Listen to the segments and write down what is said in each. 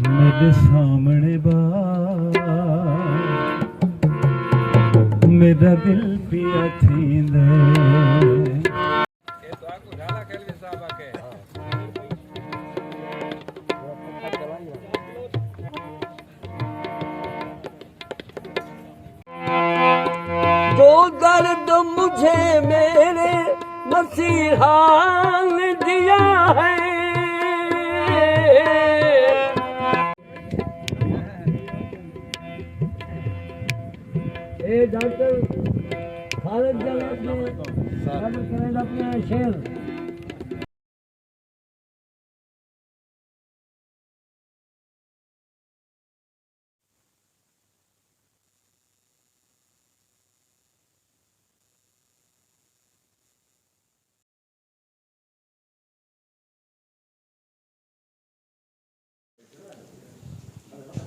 मेरे सामने बार मेरा दिल पिया थींदे। जो दर्द मुझे मेरे मसीहा ने दिया है, ये डॉक्टर खालिद जलाल ने अपने शेर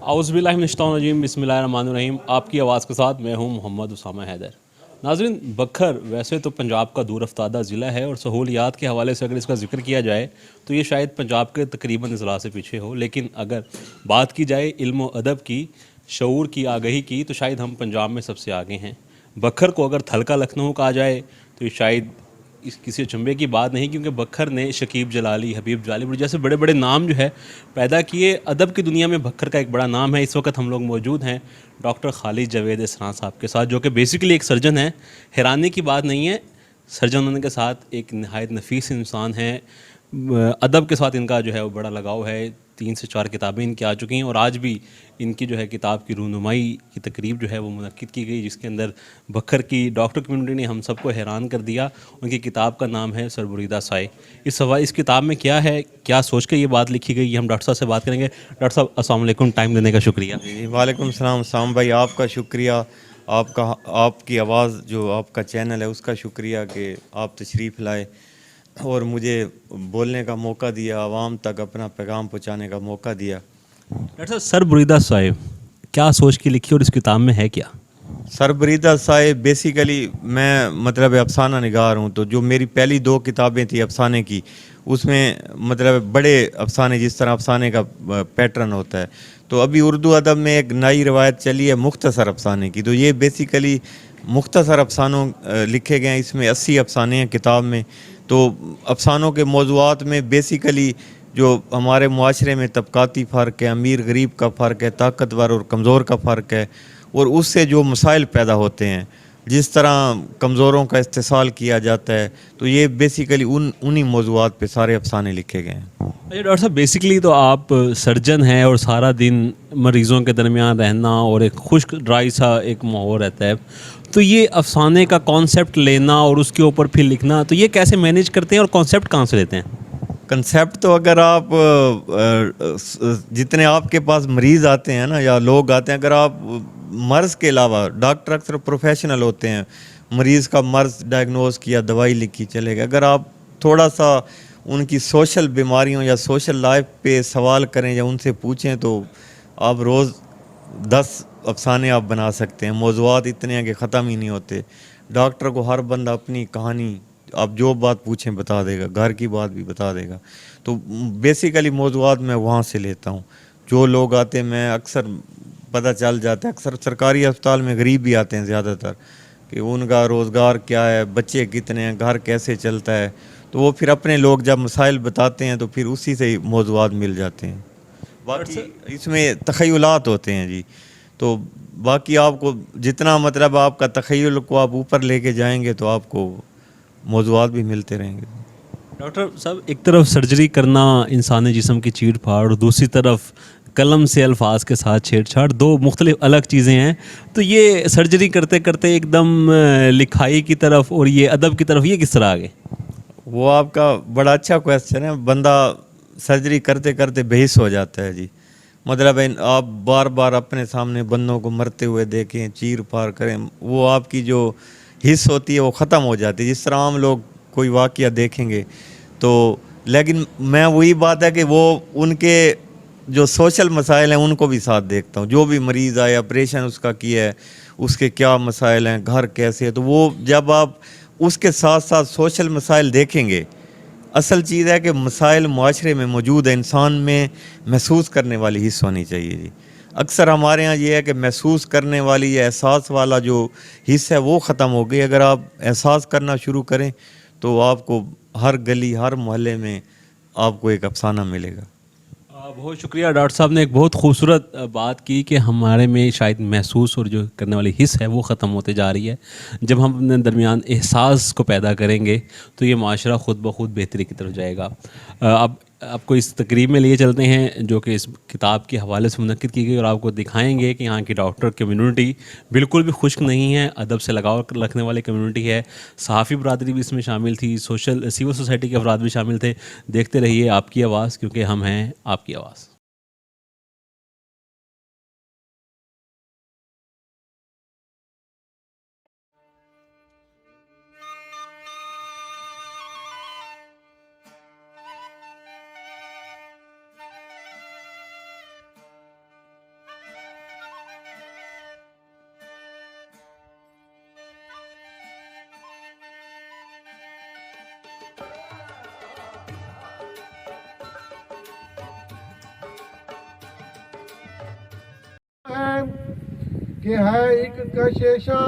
औज़ुबिल्लाहिमिनश्शैतानिर्रजीम बिस्मिल्लाहिर्रहमानिर्रहीम। आपकी आवाज़ के साथ मैं हूं मोहम्मद उसामा हैदर। नाज़रीन, बखर वैसे तो पंजाब का दूर अफ्तादा ज़िला है और सहूलियात के हवाले से अगर इसका जिक्र किया जाए तो ये शायद पंजाब के तकरीबन अज़ला से पीछे हो, लेकिन अगर बात की जाए इल्म व अदब की, शऊर की, आगही की, तो शायद हम पंजाब में सबसे आगे हैं। बखर को अगर थलका लखनऊ कहा जाए तो ये शायद इस किसी अचंभे की बात नहीं, क्योंकि बखर ने शकीब जलाली, हबीब जालिब जैसे बड़े बड़े नाम जो है पैदा किए। अदब की दुनिया में बखर का एक बड़ा नाम है। इस वक्त हम लोग मौजूद हैं डॉक्टर खालिद जावेद इसरार साहब के साथ, जो कि बेसिकली एक सर्जन है। हैरानी की बात नहीं है, सर्जन होने के साथ एक नहायत नफीस इंसान है। अदब के साथ इनका जो है वो बड़ा लगाव है। 3 से 4 किताबें इनकी आ चुकी हैं और आज भी इनकी जो है किताब की रूनुमाई की तकरीब जो है वो मुनक्किद की गई, जिसके अंदर बखर की डॉक्टर कम्युनिटी ने हम सबको हैरान कर दिया। उनकी किताब का नाम है सरबुरीदा साए। इस किताब में क्या है, क्या सोच के ये बात लिखी गई, ये हम डॉक्टर साहब से बात करेंगे। डॉक्टर साहब अस्सलाम वालेकुम, टाइम देने का शुक्रिया। वालेकुम सलाम साम भाई, आपका शुक्रिया। आपकी आवाज़ जो आपका चैनल है उसका शुक्रिया कि आप तशरीफ़ लाए और मुझे बोलने का मौका दिया, आवाम तक अपना पैगाम पहुंचाने का मौका दिया। डॉक्टर साहब, सरबुरीदा साए क्या सोच के लिखी और इस किताब में है क्या? सरबरीदा साए बेसिकली मैं मतलब अफसाना निगार हूँ, तो जो मेरी पहली 2 किताबें थी अफसाने की, उसमें मतलब बड़े अफसाने, जिस तरह अफसाने का पैटर्न होता है, तो अभी उर्दू अदब में एक नई रवायत चली है मुख्तसर अफसाने की। तो ये बेसिकली मुख्तसर अफसानों लिखे गए हैं। इसमें 80 अफसाने हैं किताब में। तो अफसानों के मौज़ूआत में बेसिकली जो हमारे मुआशरे में तबकाती फ़र्क है, अमीर गरीब का फ़र्क है, ताकतवर और कमज़ोर का फ़र्क है, और उससे जो मसाइल पैदा होते हैं, जिस तरह कमज़ोरों का इस्तेसाल किया जाता है, तो ये बेसिकली उन्हीं मौज़ूआत पे सारे अफसाने लिखे गए हैं। अच्छा डॉक्टर साहब, बेसिकली तो आप सर्जन हैं और सारा दिन मरीज़ों के दरमियान रहना और एक खुश्क ड्राई सा एक माहौल रहता है, तो ये अफसाने का कॉन्सेप्ट लेना और उसके ऊपर फिर लिखना, तो ये कैसे मैनेज करते हैं और कॉन्सेप्ट कहाँ से लेते हैं? कंसेप्ट तो अगर आप जितने आपके पास मरीज़ आते हैं ना या लोग आते हैं, अगर आप मर्ज़ के अलावा, डॉक्टर अक्सर प्रोफेशनल होते हैं, मरीज़ का मर्ज़ डायग्नोज किया, दवाई लिखी, चलेगा। अगर आप थोड़ा सा उनकी सोशल बीमारियों या सोशल लाइफ पे सवाल करें या उनसे पूछें, तो आप रोज़ 10 अफसाने आप बना सकते हैं। मौज़ूआत इतने हैं कि ख़त्म ही नहीं होते। डॉक्टर को हर बंदा अपनी कहानी, आप जो बात पूछें बता देगा, घर की बात भी बता देगा। तो बेसिकली मौज़ूआत मैं वहाँ से लेता हूँ। जो लोग आते हैं, मैं अक्सर पता चल जाता है, अक्सर सरकारी अस्पताल में गरीब भी आते हैं ज़्यादातर, कि उनका रोज़गार क्या है, बच्चे कितने हैं, घर कैसे चलता है, तो वो फिर अपने लोग जब मसाइल बताते हैं तो फिर उसी से ही मौज़ूआत मिल जाते हैं। बाकी इसमें तख़य्युलात होते हैं जी, तो बाकी आपको जितना मतलब आपका तख़य्युल को आप ऊपर लेके जाएंगे तो आपको मौज़ूआत भी मिलते रहेंगे। डॉक्टर साहब, एक तरफ सर्जरी करना इंसानी जिस्म की चीर फाड़ और दूसरी तरफ कलम से अल्फाज के साथ छेड़छाड़, 2 मुख्तलिफ अलग चीज़ें हैं। तो ये सर्जरी करते करते एकदम लिखाई की तरफ और ये अदब की तरफ ये किस तरह आ गए? वो आपका बड़ा अच्छा क्वेश्चन है। बंदा सर्जरी करते करते बेहिस हो जाता है जी। मतलब आप बार बार अपने सामने बंदों को मरते हुए देखें, चीर फाड़ करें, वो आपकी जो हिस्स होती है वो ख़त्म हो जाती है। जिस तरह हम लोग कोई वाक़या देखेंगे तो, लेकिन मैं वही बात है कि वो उनके जो सोशल मसाइल हैं उनको भी साथ देखता हूँ। जो भी मरीज़ आए, ऑपरेशन उसका किया है, उसके क्या मसाइल हैं, घर कैसे है, तो वो जब आप उसके साथ साथ सोशल मसाइल देखेंगे, असल चीज़ है कि मसाइल मुआशरे में मौजूद है, इंसान में महसूस करने वाली हिस्स होनी चाहिए जी। अक्सर हमारे यहाँ ये है कि महसूस करने वाली या एहसास वाला जो हिस्सा है वो ख़त्म हो गई। अगर आप एहसास करना शुरू करें तो आपको हर गली हर मोहल्ले में आपको एक अफसाना मिलेगा। बहुत शुक्रिया डॉक्टर साहब ने एक बहुत खूबसूरत बात की कि हमारे में शायद महसूस और जो करने वाली हिस्स है वो ख़त्म होते जा रही है। जब हम अपने दरमियान एहसास को पैदा करेंगे तो ये माशरा ख़ुद ब खुद बेहतरी की तरफ जाएगा। अब आपको इस तकरीब में लिए चलते हैं जो कि इस किताब के हवाले से मुनक्किद की गई और आपको दिखाएंगे कि यहाँ की डॉक्टर कम्युनिटी बिल्कुल भी खुश्क नहीं है, अदब से लगाव रखने वाली कम्युनिटी है। सहाफ़ी बरादरी भी इसमें शामिल थी, सिविल सोसाइटी के अफराद भी शामिल थे। देखते रहिए आपकी आवाज़, क्योंकि हम हैं आपकी आवाज़। कि है एक कशिशाबाद,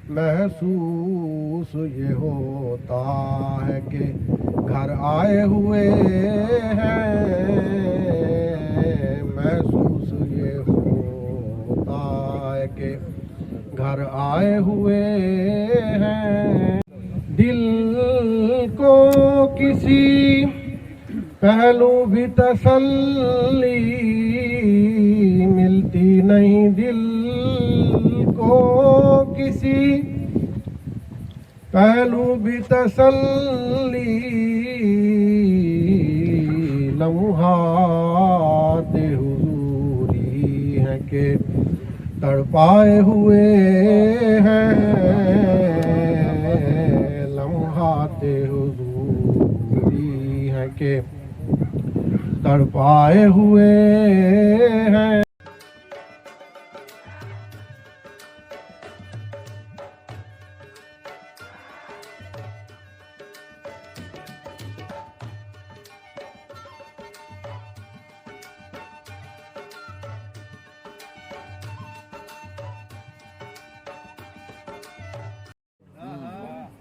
महसूस ये होता है कि घर आए हुए हैं, महसूस ये होता है कि घर आए हुए हैं। दिल को किसी पहलू भी तसल्ली मिलती नहीं, दिल को किसी पहलू भी तसल्ली, लम्हात हुजूरी है के तड़पाए हुए हैं, लम्हात हुजूरी है के तड़पाए हुए हैं।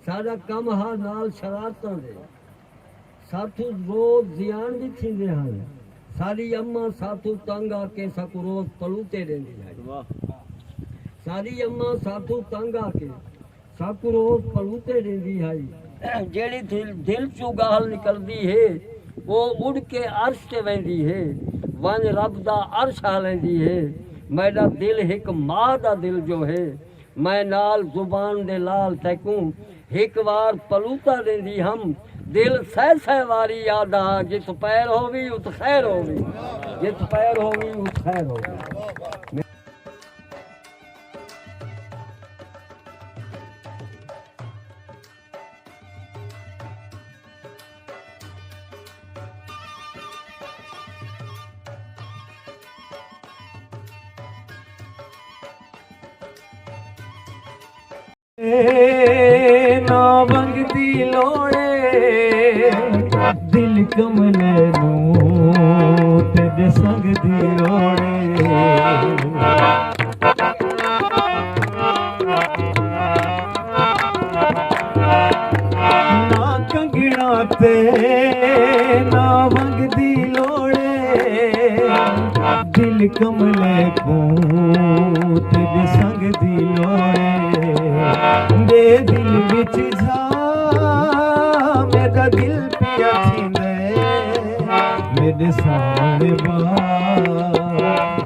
सारा कम हा नाल शरारतां दे साथू रोज जियान भी थींदे हन। सारी अम्मा साथू तंग आके साकू रोज पलूते देंदी है। सारी अम्मा साथू तंग आके साकू रोज पलूते देंदी है। जेड़ी दिल चो गाल निकलदी है वो उड़ के अर्श ते वेंदी है, वन रब दा अर्श आ लेंदी है। मेरा दिल एक मां दा दिल जो है, मैं नाल जुबान दे लाल तैकूं एक बार पलूता देंदी हम। दिल सह सह वारी याद आ, जित पैर होवी उत खैर होवी, जित पैर होवी उत खैर होवी। ना मंगदी लोड़े दिल कमले नू तेरे संग दी लोड़े। ना कंगना ते ना मंगदी लोड़े दिल कमले को तेरे संग दी लोड़े। दे दिल विच जा मेरा दिल पिया थींदे, मेरे सामने बा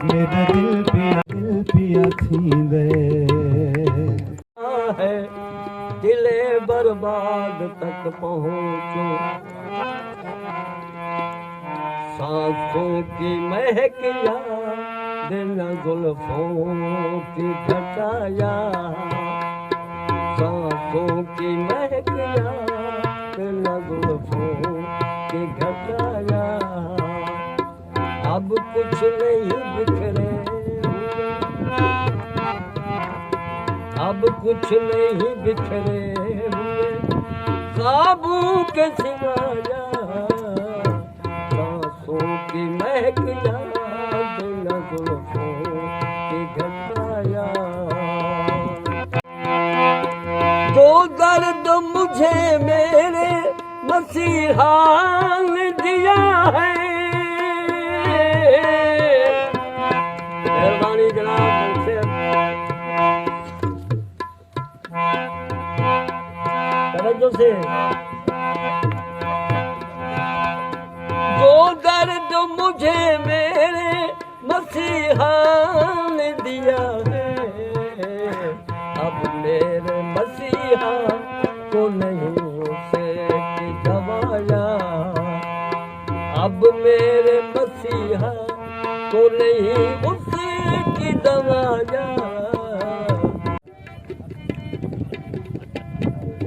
मेरा दिल पिया थींदे। है दिले बर्बाद तक पहुँचो, सांसों की महक याद न जुल्फों की घटाया, सांसों की महक याद न जुल्फों की घटाया। अब कुछ नहीं बिखरे, अब कुछ नहीं बिखरे हुए ख्वाबों के सिवाया सांसों की महक याद नज़रों की घटाया जो दर्द मुझे मेरे मसीहा ने दिया है मेहरबानी जनाब से तवज्जो से जो दर्द मुझे मेरे मसीहा ने दिया है अब मेरे मसीहा को नहीं उसे की दवाया अब मेरे मसीहा को नहीं उसे की दवाया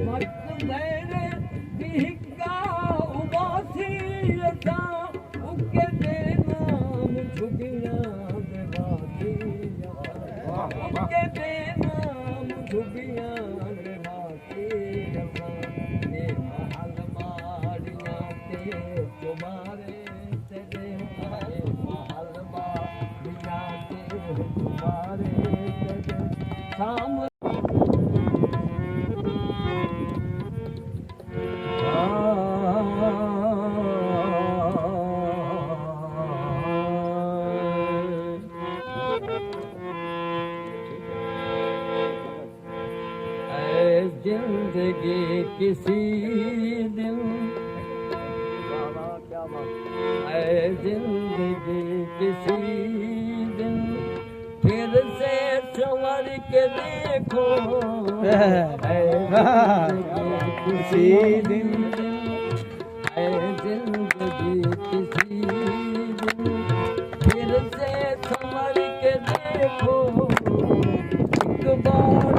मत मेरे बिहका उदासीयता उनके बेनाम झुगिया देवातिया उनके बेनाम झुगिया देवातिया ये महल मारिया के तुम्हारे तेरे महल मारिया के तुम्हारे तेरे सामने जिंदगी किसी दिन ऐ जिंदगी किसी दिन फिर से संवर के देखो ऐ जिंदगी किसी दिन ऐ जिंदगी किसी दिन फिर से संवर के देखो एक बार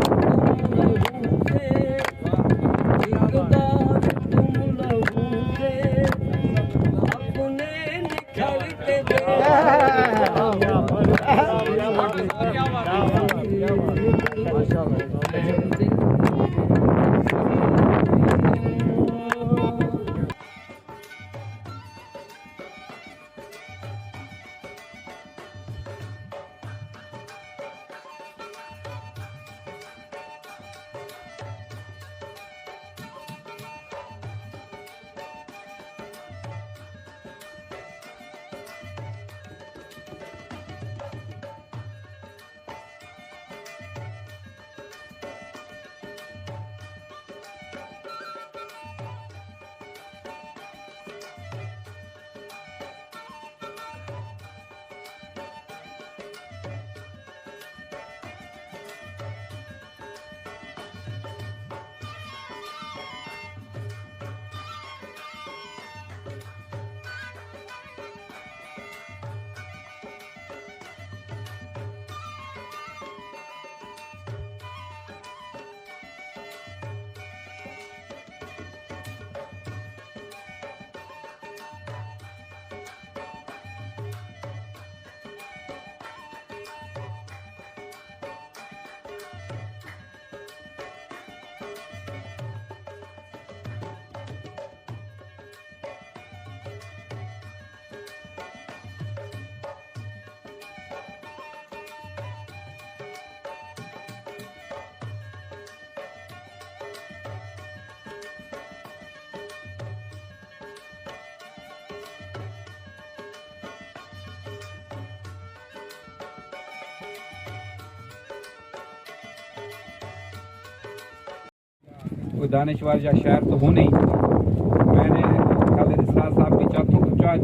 कोई दानिशवर या शायर तो हूँ नहीं। मैंने खालिद इसरार साहब की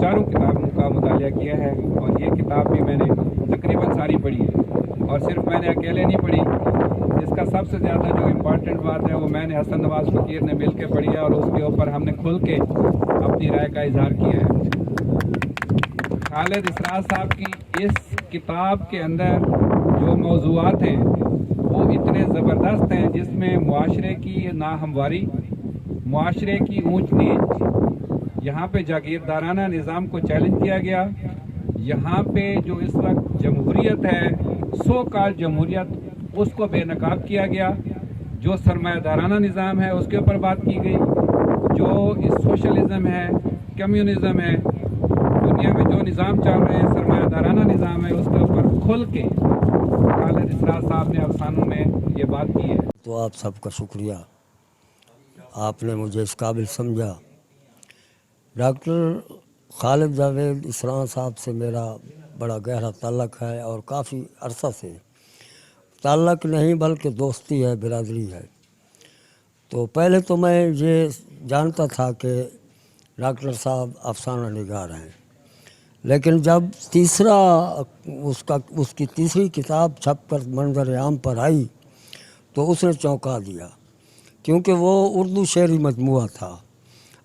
चारों किताबों का मुतालिया किया है और ये किताब भी मैंने तकरीबन सारी पढ़ी है और सिर्फ मैंने अकेले नहीं पढ़ी। इसका सबसे ज़्यादा जो इम्पोर्टेंट बात है वो मैंने हसन नवाज फ़कीर ने मिल के पढ़ी है और उसके ऊपर हमने खुल के अपनी राय का इजहार किया है। खालिद इसरार साहब की इस किताब के अंदर जो मौज़ूआत हैं वो इतने ज़बरदस्त हैं जिसमें मुआशरे की नाहमवारी, मुआशरे की ऊंच नीच, यहाँ पे जागीरदाराना निज़ाम को चैलेंज किया गया। यहाँ पे जो इस वक्त जमहूरियत है, सो कॉल्ड जमहूरियत, उसको बेनकाब किया गया। जो सरमायादाराना निज़ाम है उसके ऊपर बात की गई, जो इस सोशलिज़म है, कम्युनिज़म है, दुनिया में जो निज़ाम चल रहे हैं सरमायादाराना निज़ाम है, उसके ऊपर खुल के खालिद इसरार साहब ने अफसानों में ये बात की है। तो आप सबका शुक्रिया, आपने मुझे इस काबिल समझा। डॉक्टर खालिद जावेद इसरार साहब से मेरा बड़ा गहरा ताल्लुक़ है और काफ़ी अरसा से ताल्लुक़ नहीं बल्कि दोस्ती है, बिरादरी है। तो पहले तो मैं ये जानता था कि डॉक्टर साहब अफसाना निगार हैं, लेकिन जब उसकी तीसरी किताब छपकर मंजर आम पर आई तो उसने चौंका दिया, क्योंकि वो उर्दू शेरी मजमुआ था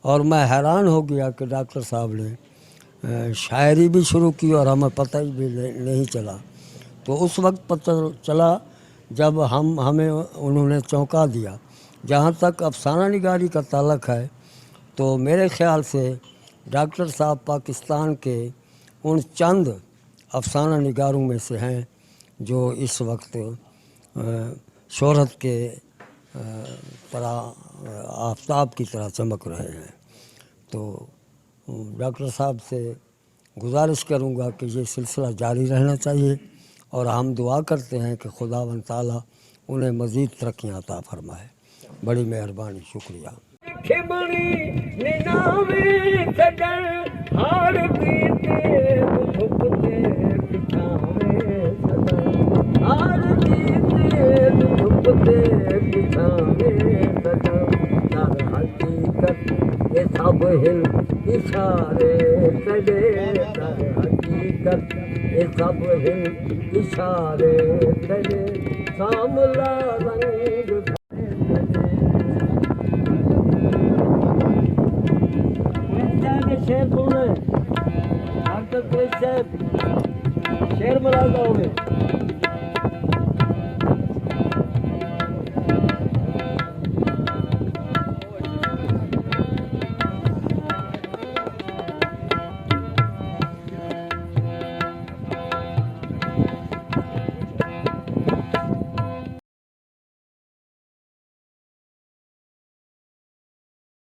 और मैं हैरान हो गया कि डॉक्टर साहब ने शायरी भी शुरू की और हमें पता ही भी नहीं चला। तो उस वक्त पता चला जब हमें उन्होंने चौंका दिया। जहाँ तक अफसाना निगारी का ताल्लुक़ है तो मेरे ख़्याल से डॉक्टर साहब पाकिस्तान के उन चंद अफसाना निगारों में से हैं जो इस वक्त शोहरत के तरह आफताब की तरह चमक रहे हैं। तो डॉक्टर साहब से गुजारिश करूँगा कि ये सिलसिला जारी रहना चाहिए और हम दुआ करते हैं कि खुदावंद ताला उन्हें मज़ीद तरक्कियाँ अता फरमाए। बड़ी मेहरबानी, शुक्रिया। सब हिल इशारे तेरे दर हकीकत, ये सब हिल इशारे तेरे सामला रंग। शेर सुनना है, डॉक्टर शेर मिला होंगे।